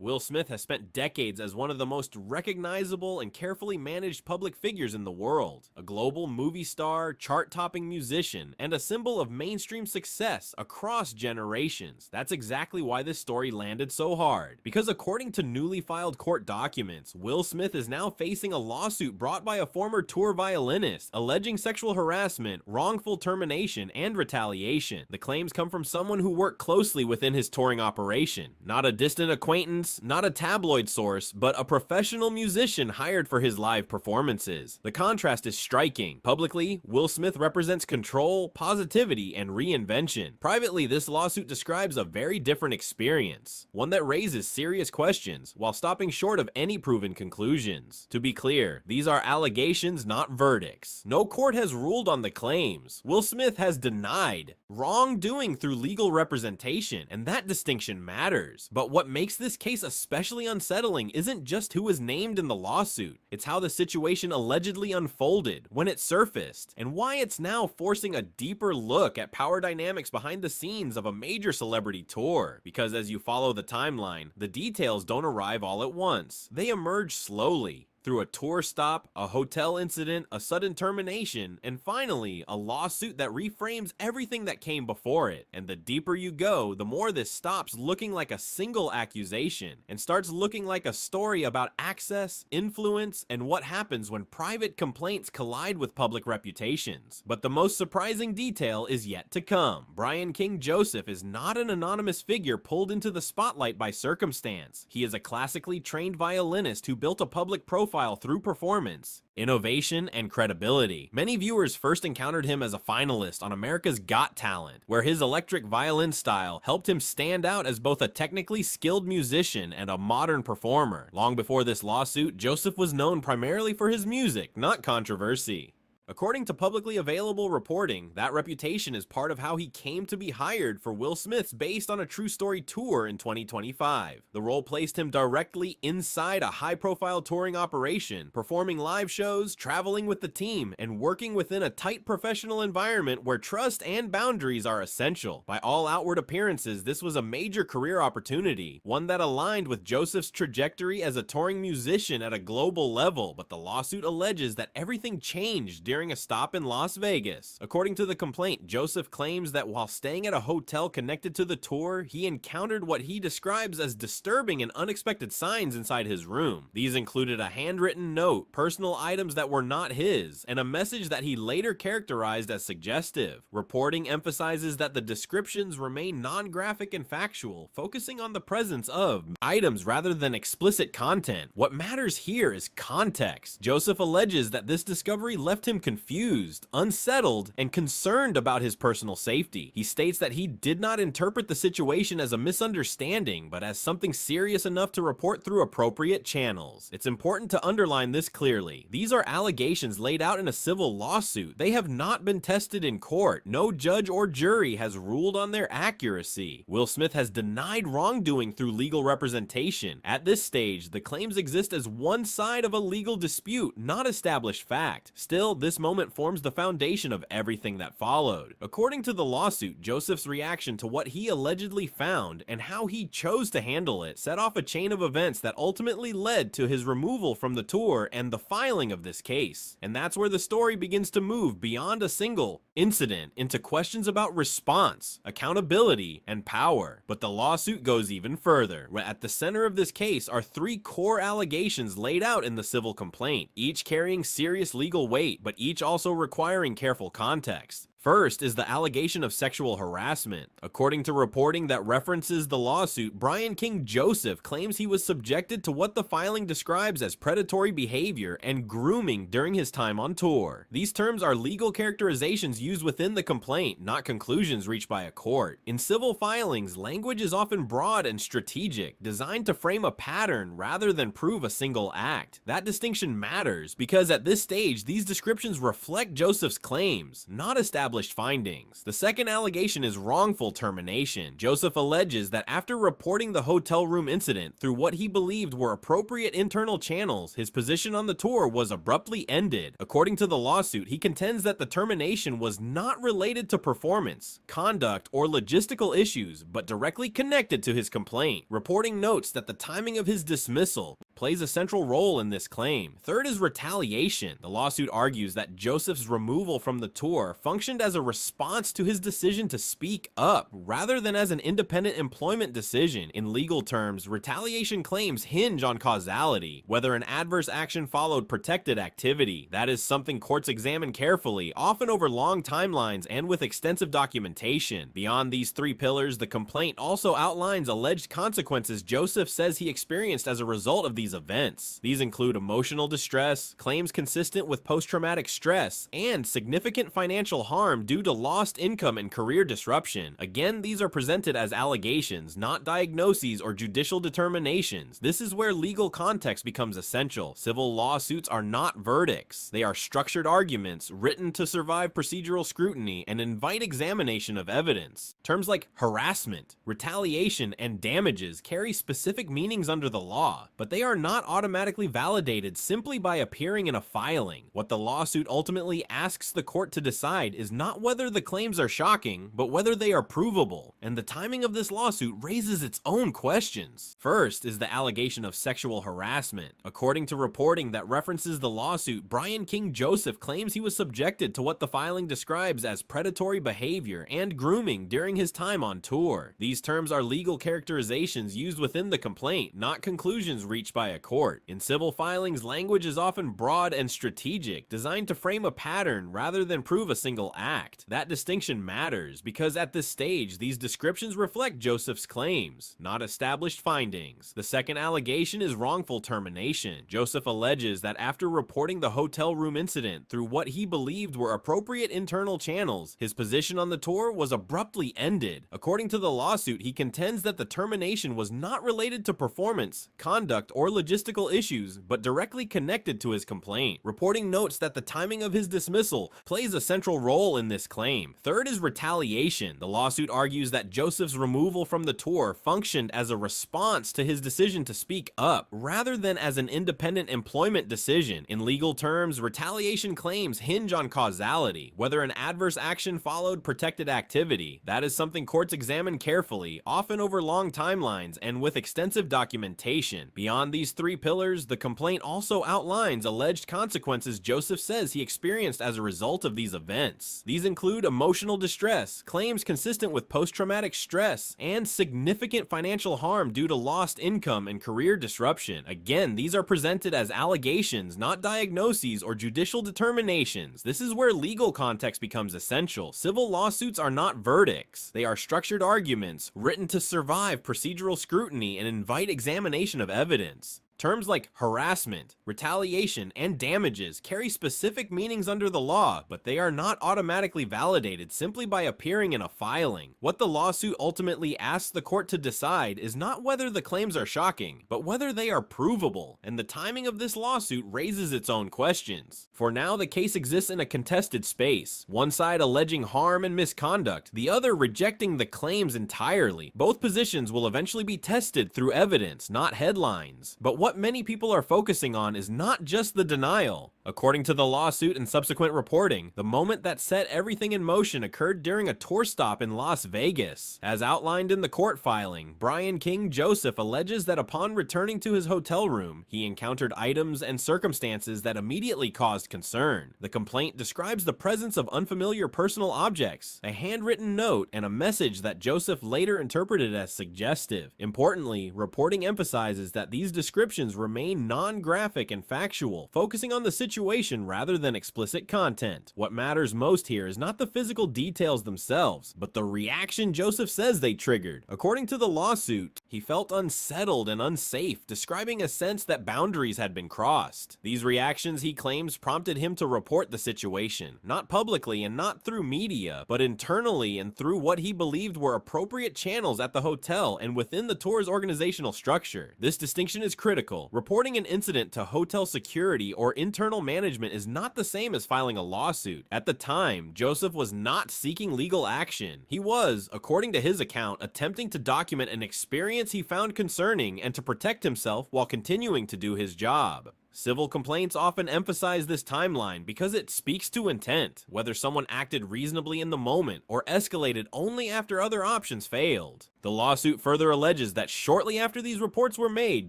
Will Smith has spent decades as one of the most recognizable and carefully managed public figures in the world. A global movie star, chart-topping musician, and a symbol of mainstream success across generations. That's exactly why this story landed so hard. Because according to newly filed court documents, Will Smith is now facing a lawsuit brought by a former tour violinist, alleging sexual harassment, wrongful termination, and retaliation. The claims come from someone who worked closely within his touring operation. Not a distant acquaintance, not a tabloid source, but a professional musician hired for his live performances. The contrast is striking. Publicly, Will Smith represents control, positivity, and reinvention. Privately, this lawsuit describes a very different experience, one that raises serious questions while stopping short of any proven conclusions. To be clear, these are allegations, not verdicts. No court has ruled on the claims. Will Smith has denied wrongdoing through legal representation, and that distinction matters. But what makes this case especially unsettling isn't just who was named in the lawsuit, it's how the situation allegedly unfolded, when it surfaced, and why it's now forcing a deeper look at power dynamics behind the scenes of a major celebrity tour. Because as you follow the timeline, the details don't arrive all at once. They emerge slowly, through a tour stop, a hotel incident, a sudden termination, and finally, a lawsuit that reframes everything that came before it. And the deeper you go, the more this stops looking like a single accusation and starts looking like a story about access, influence, and what happens when private complaints collide with public reputations. But the most surprising detail is yet to come. Brian King Joseph is not an anonymous figure pulled into the spotlight by circumstance. He is a classically trained violinist who built a public profile through performance, innovation, and credibility. Many viewers first encountered him as a finalist on America's Got Talent, where his electric violin style helped him stand out as both a technically skilled musician and a modern performer. Long before this lawsuit, Joseph was known primarily for his music, not controversy. According to publicly available reporting, that reputation is part of how he came to be hired for Will Smith's Based on a True Story tour in 2025. The role placed him directly inside a high-profile touring operation, performing live shows, traveling with the team, and working within a tight professional environment where trust and boundaries are essential. By all outward appearances, this was a major career opportunity, one that aligned with Joseph's trajectory as a touring musician at a global level, but the lawsuit alleges that everything changed during a stop in Las Vegas. According to the complaint, Joseph claims that while staying at a hotel connected to the tour, he encountered what he describes as disturbing and unexpected signs inside his room. These included a handwritten note, personal items that were not his, and a message that he later characterized as suggestive. Reporting emphasizes that the descriptions remain non-graphic and factual, focusing on the presence of items rather than explicit content. What matters here is context. Joseph alleges that this discovery left him confused, unsettled, and concerned about his personal safety. He states that he did not interpret the situation as a misunderstanding, but as something serious enough to report through appropriate channels. It's important to underline this clearly. These are allegations laid out in a civil lawsuit. They have not been tested in court. No judge or jury has ruled on their accuracy. Will Smith has denied wrongdoing through legal representation. At this stage, the claims exist as one side of a legal dispute, not established fact. Still, this moment forms the foundation of everything that followed. According to the lawsuit, Joseph's reaction to what he allegedly found and how he chose to handle it set off a chain of events that ultimately led to his removal from the tour and the filing of this case. And that's where the story begins to move beyond a single incident into questions about response, accountability, and power. But the lawsuit goes even further. At the center of this case are three core allegations laid out in the civil complaint, each carrying serious legal weight, but each also requiring careful context. First is the allegation of sexual harassment. According to reporting that references the lawsuit, Brian King Joseph claims he was subjected to what the filing describes as predatory behavior and grooming during his time on tour. These terms are legal characterizations used within the complaint, not conclusions reached by a court. In civil filings, language is often broad and strategic, designed to frame a pattern rather than prove a single act. That distinction matters because at this stage, these descriptions reflect Joseph's claims, not established established findings. The second allegation is wrongful termination. Joseph alleges that after reporting the hotel room incident through what he believed were appropriate internal channels, his position on the tour was abruptly ended. According to the lawsuit, he contends that the termination was not related to performance, conduct, or logistical issues, but directly connected to his complaint. Reporting notes that the timing of his dismissal plays a central role in this claim. Third is retaliation. The lawsuit argues that Joseph's removal from the tour functioned as a response to his decision to speak up, rather than as an independent employment decision. In legal terms, retaliation claims hinge on causality, whether an adverse action followed protected activity. That is something courts examine carefully, often over long timelines and with extensive documentation. Beyond these three pillars, the complaint also outlines alleged consequences Joseph says he experienced as a result of these events. These include emotional distress, claims consistent with post-traumatic stress, and significant financial harm due to lost income and career disruption. Again, these are presented as allegations, not diagnoses or judicial determinations. This is where legal context becomes essential. Civil lawsuits are not verdicts. They are structured arguments written to survive procedural scrutiny and invite examination of evidence. Terms like harassment, retaliation, and damages carry specific meanings under the law, but they are not automatically validated simply by appearing in a filing. What the lawsuit ultimately asks the court to decide is not whether the claims are shocking, but whether they are provable, and the timing of this lawsuit raises its own questions. First is the allegation of sexual harassment. According to reporting that references the lawsuit, Brian King Joseph claims he was subjected to what the filing describes as predatory behavior and grooming during his time on tour. These terms are legal characterizations used within the complaint, not conclusions reached by a court. In civil filings, language is often broad and strategic, designed to frame a pattern rather than prove a single act. That distinction matters because at this stage, these descriptions reflect Joseph's claims, not established findings. The second allegation is wrongful termination. Joseph alleges that after reporting the hotel room incident through what he believed were appropriate internal channels, his position on the tour was abruptly ended. According to the lawsuit, he contends that the termination was not related to performance, conduct, or logistical issues, but directly connected to his complaint. Reporting notes that the timing of his dismissal plays a central role in this claim. Third is retaliation. The lawsuit argues that Joseph's removal from the tour functioned as a response to his decision to speak up, rather than as an independent employment decision. In legal terms, retaliation claims hinge on causality, whether an adverse action followed protected activity. That is something courts examine carefully, often over long timelines and with extensive documentation. Beyond these three pillars, the complaint also outlines alleged consequences Joseph says he experienced as a result of these events. These include emotional distress, claims consistent with post-traumatic stress, and significant financial harm due to lost income and career disruption. Again, these are presented as allegations, not diagnoses or judicial determinations. This is where legal context becomes essential. Civil lawsuits are not verdicts. They are structured arguments written to survive procedural scrutiny and invite examination of evidence. Terms like harassment, retaliation, and damages carry specific meanings under the law, but they are not automatically validated simply by appearing in a filing. What the lawsuit ultimately asks the court to decide is not whether the claims are shocking, but whether they are provable, and the timing of this lawsuit raises its own questions. For now, the case exists in a contested space, one side alleging harm and misconduct, the other rejecting the claims entirely. Both positions will eventually be tested through evidence, not headlines. But what many people are focusing on is not just the denial. According to the lawsuit and subsequent reporting, the moment that set everything in motion occurred during a tour stop in Las Vegas. As outlined in the court filing, Brian King Joseph alleges that upon returning to his hotel room, he encountered items and circumstances that immediately caused concern. The complaint describes the presence of unfamiliar personal objects, a handwritten note, and a message that Joseph later interpreted as suggestive. Importantly, reporting emphasizes that these descriptions remain non-graphic and factual, focusing on the situation rather than explicit content. What matters most here is not the physical details themselves, but the reaction Joseph says they triggered. According to the lawsuit, he felt unsettled and unsafe, describing a sense that boundaries had been crossed. These reactions, he claims, prompted him to report the situation, not publicly and not through media, but internally and through what he believed were appropriate channels at the hotel and within the tour's organizational structure. This distinction is critical. Reporting an incident to hotel security or internal email management is not the same as filing a lawsuit. At the time, Joseph was not seeking legal action. He was, according to his account, attempting to document an experience he found concerning and to protect himself while continuing to do his job. Civil complaints often emphasize this timeline because it speaks to intent, whether someone acted reasonably in the moment or escalated only after other options failed. The lawsuit further alleges that shortly after these reports were made,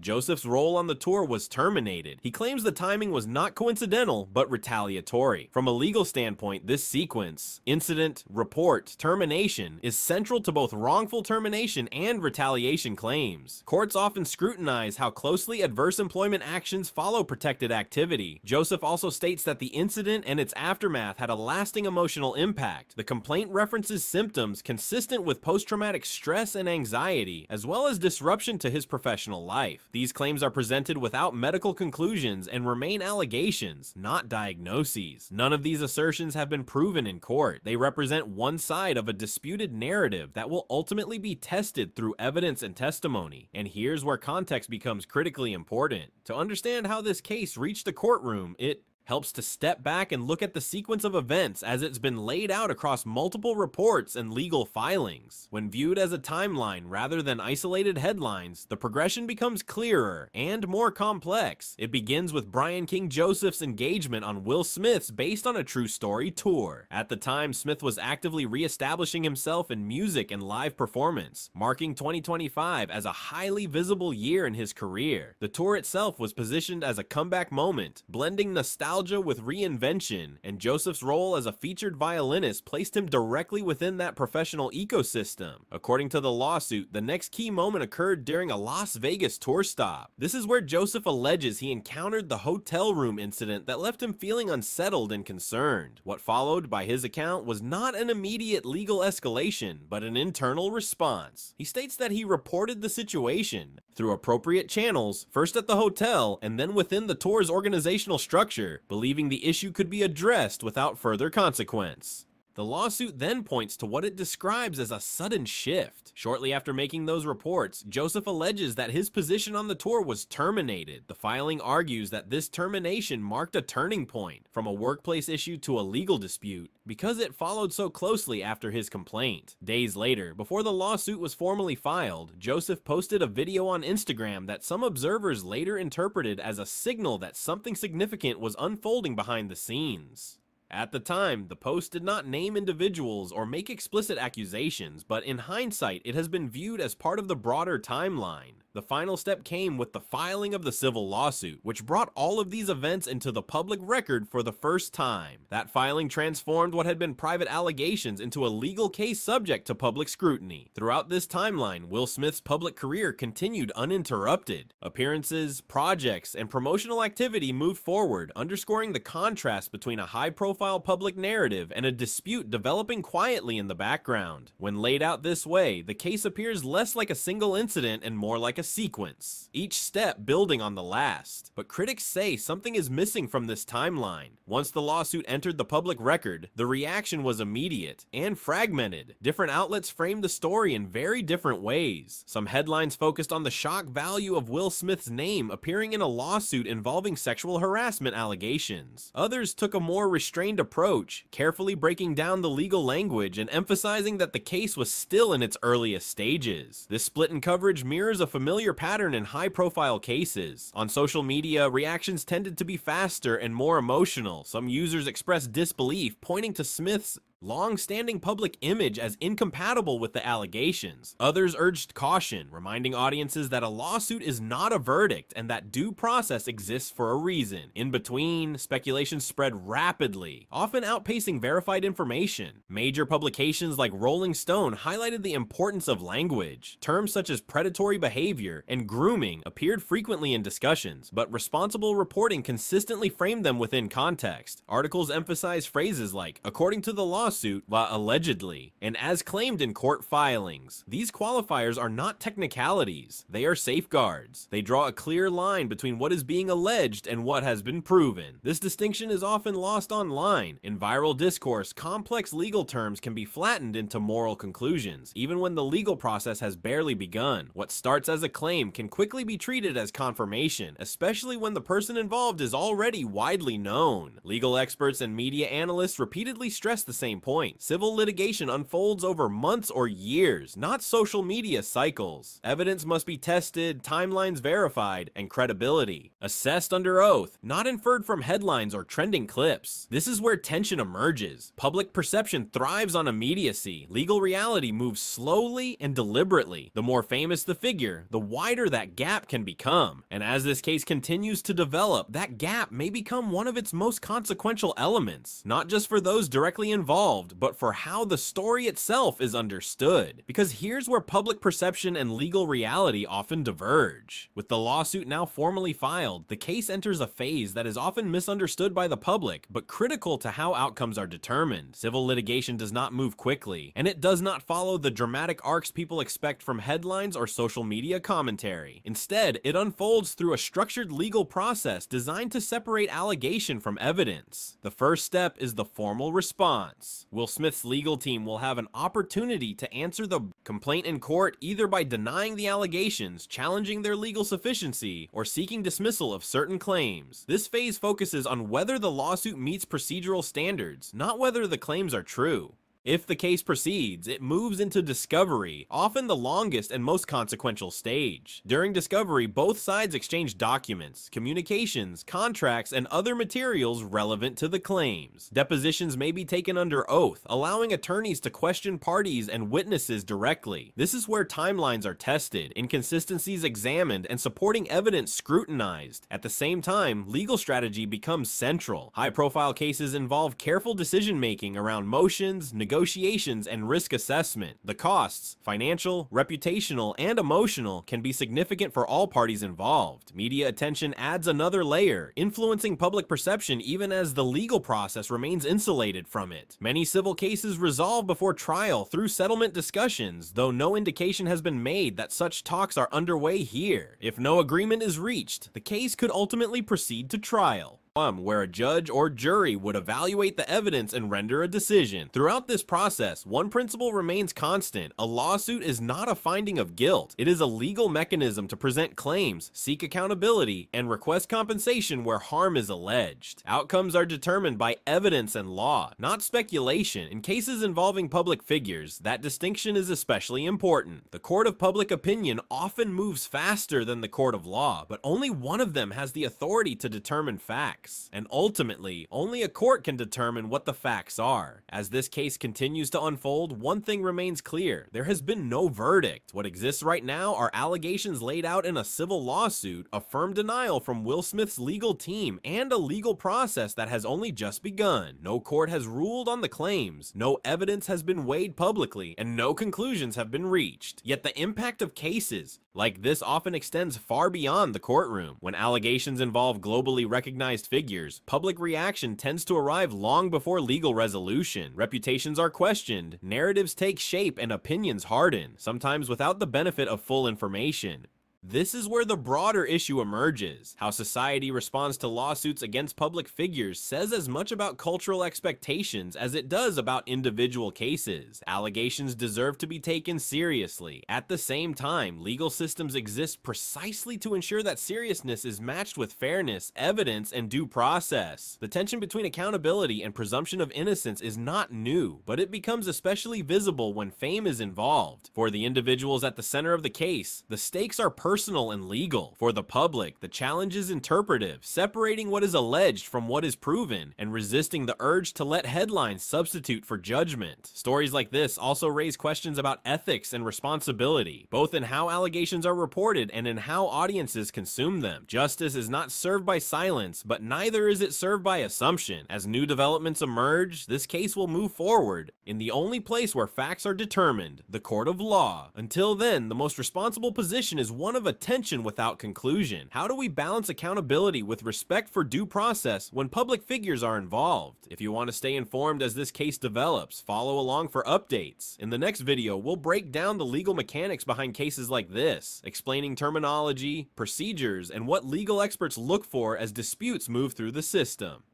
Joseph's role on the tour was terminated. He claims the timing was not coincidental, but retaliatory. From a legal standpoint, this sequence, incident, report, termination, is central to both wrongful termination and retaliation claims. Courts often scrutinize how closely adverse employment actions follow protected activity. Joseph also states that the incident and its aftermath had a lasting emotional impact. The complaint references symptoms consistent with post-traumatic stress and anxiety, as well as disruption to his professional life. These claims are presented without medical conclusions and remain allegations, not diagnoses. None of these assertions have been proven in court. They represent one side of a disputed narrative that will ultimately be tested through evidence and testimony. And here's where context becomes critically important. To understand how this case reached the courtroom, it helps to step back and look at the sequence of events as it's been laid out across multiple reports and legal filings. When viewed as a timeline rather than isolated headlines, the progression becomes clearer and more complex. It begins with Brian King Joseph's engagement on Will Smith's Based on a True Story tour. At the time, Smith was actively re-establishing himself in music and live performance, marking 2025 as a highly visible year in his career. The tour itself was positioned as a comeback moment, blending nostalgia with reinvention, and Joseph's role as a featured violinist placed him directly within that professional ecosystem. According to the lawsuit, the next key moment occurred during a Las Vegas tour stop. This is where Joseph alleges he encountered the hotel room incident that left him feeling unsettled and concerned. What followed, by his account, was not an immediate legal escalation, but an internal response. He states that he reported the situation through appropriate channels, first at the hotel and then within the tour's organizational structure, believing the issue could be addressed without further consequence. The lawsuit then points to what it describes as a sudden shift. Shortly after making those reports, Joseph alleges that his position on the tour was terminated. The filing argues that this termination marked a turning point from a workplace issue to a legal dispute because it followed so closely after his complaint. Days later, before the lawsuit was formally filed, Joseph posted a video on Instagram that some observers later interpreted as a signal that something significant was unfolding behind the scenes. At the time, the post did not name individuals or make explicit accusations, but in hindsight, it has been viewed as part of the broader timeline. The final step came with the filing of the civil lawsuit, which brought all of these events into the public record for the first time. That filing transformed what had been private allegations into a legal case subject to public scrutiny. Throughout this timeline, Will Smith's public career continued uninterrupted. Appearances, projects, and promotional activity moved forward, underscoring the contrast between a high-profile public narrative and a dispute developing quietly in the background. When laid out this way, the case appears less like a single incident and more like a sequence, each step building on the last. But critics say something is missing from this timeline. Once the lawsuit entered the public record, the reaction was immediate and fragmented. Different outlets framed the story in very different ways. Some headlines focused on the shock value of Will Smith's name appearing in a lawsuit involving sexual harassment allegations. Others took a more restrained approach, carefully breaking down the legal language and emphasizing that the case was still in its earliest stages. This split in coverage mirrors a familiar pattern in high-profile cases. On social media, reactions tended to be faster and more emotional. Some users expressed disbelief, pointing to Smith's long-standing public image as incompatible with the allegations. Others urged caution, reminding audiences that a lawsuit is not a verdict and that due process exists for a reason. In between, speculation spread rapidly, often outpacing verified information. Major publications like Rolling Stone highlighted the importance of language. Terms such as predatory behavior and grooming appeared frequently in discussions, but responsible reporting consistently framed them within context. Articles emphasized phrases like, according to the law, lawsuit allegedly, and as claimed in court filings. These qualifiers are not technicalities, they are safeguards. They draw a clear line between what is being alleged and what has been proven. This distinction is often lost online. In viral discourse, complex legal terms can be flattened into moral conclusions, even when the legal process has barely begun. What starts as a claim can quickly be treated as confirmation, especially when the person involved is already widely known. Legal experts and media analysts repeatedly stress the same point. Civil litigation unfolds over months or years, not social media cycles. Evidence must be tested, timelines verified, and credibility assessed under oath, not inferred from headlines or trending clips. This is where tension emerges. Public perception thrives on immediacy. Legal reality moves slowly and deliberately. The more famous the figure, the wider that gap can become. And as this case continues to develop, that gap may become one of its most consequential elements, not just for those directly involved, but for how the story itself is understood. Because here's where public perception and legal reality often diverge. With the lawsuit now formally filed, the case enters a phase that is often misunderstood by the public, but critical to how outcomes are determined. Civil litigation does not move quickly, and it does not follow the dramatic arcs people expect from headlines or social media commentary. Instead, it unfolds through a structured legal process designed to separate allegation from evidence. The first step is the formal response. Will Smith's legal team will have an opportunity to answer the complaint in court either by denying the allegations, challenging their legal sufficiency, or seeking dismissal of certain claims. This phase focuses on whether the lawsuit meets procedural standards, not whether the claims are true. If the case proceeds, it moves into discovery, often the longest and most consequential stage. During discovery, both sides exchange documents, communications, contracts, and other materials relevant to the claims. Depositions may be taken under oath, allowing attorneys to question parties and witnesses directly. This is where timelines are tested, inconsistencies examined, and supporting evidence scrutinized. At the same time, legal strategy becomes central. High-profile cases involve careful decision-making around motions, negotiations, and risk assessment. The costs, financial, reputational, and emotional, can be significant for all parties involved. Media attention adds another layer, influencing public perception even as the legal process remains insulated from it. Many civil cases resolve before trial through settlement discussions, though no indication has been made that such talks are underway here. If no agreement is reached, the case could ultimately proceed to trial, where a judge or jury would evaluate the evidence and render a decision. Throughout this process, one principle remains constant. A lawsuit is not a finding of guilt. It is a legal mechanism to present claims, seek accountability, and request compensation where harm is alleged. Outcomes are determined by evidence and law, not speculation. In cases involving public figures, that distinction is especially important. The court of public opinion often moves faster than the court of law, but only one of them has the authority to determine facts. And ultimately, only a court can determine what the facts are. As this case continues to unfold, one thing remains clear. There has been no verdict. What exists right now are allegations laid out in a civil lawsuit, a firm denial from Will Smith's legal team, and a legal process that has only just begun. No court has ruled on the claims, no evidence has been weighed publicly, and no conclusions have been reached. Yet the impact of cases like this often extends far beyond the courtroom. When allegations involve globally recognized figures, public reaction tends to arrive long before legal resolution. Reputations are questioned, narratives take shape, and opinions harden, sometimes without the benefit of full information. This is where the broader issue emerges. How society responds to lawsuits against public figures says as much about cultural expectations as it does about individual cases. Allegations deserve to be taken seriously. At the same time, legal systems exist precisely to ensure that seriousness is matched with fairness, evidence, and due process. The tension between accountability and presumption of innocence is not new, but it becomes especially visible when fame is involved. For the individuals at the center of the case, the stakes are personal and legal. For the public, the challenge is interpretive, separating what is alleged from what is proven, and resisting the urge to let headlines substitute for judgment. Stories like this also raise questions about ethics and responsibility, both in how allegations are reported and in how audiences consume them. Justice is not served by silence, but neither is it served by assumption. As new developments emerge, this case will move forward in the only place where facts are determined, the court of law. Until then, the most responsible position is one of of a tension without conclusion. How do we balance accountability with respect for due process when public figures are involved? If you want to stay informed as this case develops, follow along for updates. In the next video, we'll break down the legal mechanics behind cases like this, explaining terminology, procedures, and what legal experts look for as disputes move through the system.